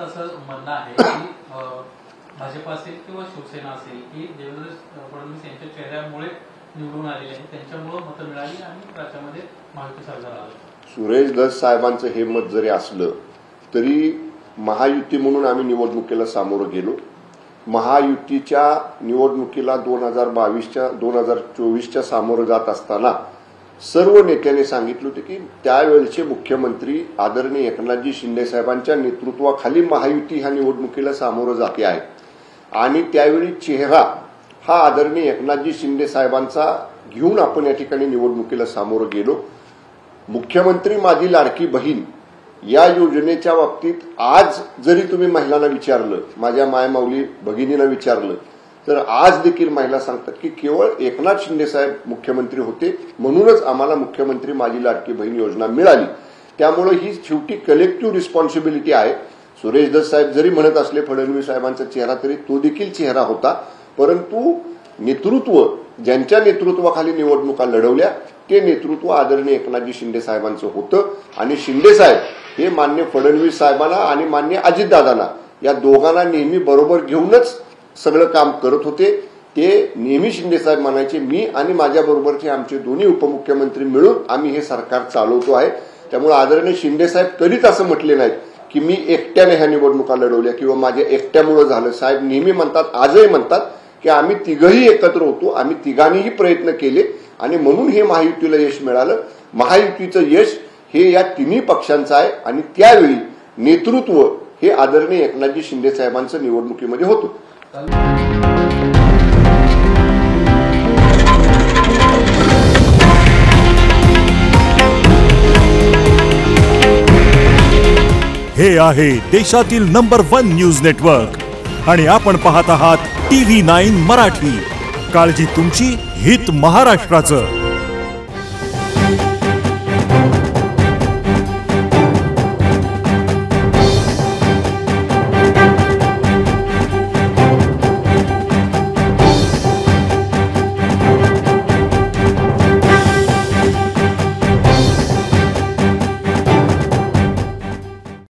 साहेबांचं असं म्हणणं आहे की भाजप असेल किंवा शिवसेना असेल की देवेंद्र फडणवीस यांच्या चेहऱ्यामुळे निवडून आलेले आहेत, त्यांच्यामुळे मतं मिळाली आणि राज्यामध्ये महायुती सरकार आलं. सुरेश धस साहेबांचं हे मत जरी असलं तरी महायुती म्हणून आम्ही निवडणुकीला सामोरं गेलो. महायुतीच्या निवडणुकीला 2024च्या सामोरं जात असताना सर्व नेत्यांनी सांगितलं होतं की त्यावेळेचे मुख्यमंत्री आदरणीय एकनाथजी शिंदे साहेबांच्या नेतृत्वाखाली महायुती ह्या निवडणुकीला सामोरं जाते आहे आणि त्यावेळी चेहरा हा आदरणीय एकनाथजी शिंदे साहेबांचा घेऊन आपण या ठिकाणी निवडणुकीला सामोरं गेलो. मुख्यमंत्री माझी लाडकी बहीण या योजनेच्या बाबतीत आज जरी तुम्ही महिलांना विचारलं, माझ्या मायमाऊली भगिनींना विचारलं, तर आज देखील महिला सांगतात की केवळ एकनाथ शिंदे साहेब मुख्यमंत्री होते म्हणूनच आम्हाला मुख्यमंत्री माझी लाडकी बहीण योजना मिळाली. त्यामुळे ही शेवटी कलेक्टिव्ह रिस्पॉन्सिबिलिटी आहे. सुरेश धस साहेब जरी म्हणत असले फडणवीस साहेबांचा चेहरा तरी तो देखील चेहरा होता, परंतु नेतृत्व ज्यांच्या नेतृत्वाखाली निवडणुका लढवल्या ते नेतृत्व आदरणीय एकनाथजी शिंदे साहेबांचं होतं आणि शिंदे साहेब हे मान्य फडणवीस साहेबांना आणि मान्य अजितदादांना या दोघांना नेहमी बरोबर घेऊनच सगळं काम करत होते. ते नेहमी शिंदे साहेब म्हणायचे मी आणि माझ्याबरोबरचे आमचे दोन्ही उपमुख्यमंत्री मिळून आम्ही हे सरकार चालवतो आहे. त्यामुळे आदरणीय शिंदे साहेब कधीच असं म्हटले नाहीत की मी एकट्याने ह्या निवडणुका लढवल्या किंवा माझ्या एकट्यामुळे झालं. साहेब नेहमी म्हणतात, आजही म्हणतात की आम्ही तिघही एकत्र होतो, आम्ही तिघांनीही प्रयत्न केले आणि म्हणून हे महायुतीला यश मिळालं. महायुतीचं यश हे या तिन्ही पक्षांचं आहे आणि त्यावेळी नेतृत्व हे आदरणीय एकनाथजी शिंदे साहेबांचं निवडणुकीमध्ये होतं. हे आहे देशातील नंबर 1 न्यूज नेटवर्क आणि आपण पाहत आहात TV9 मराठी. काळजी तुमची, हित महाराष्ट्राचं.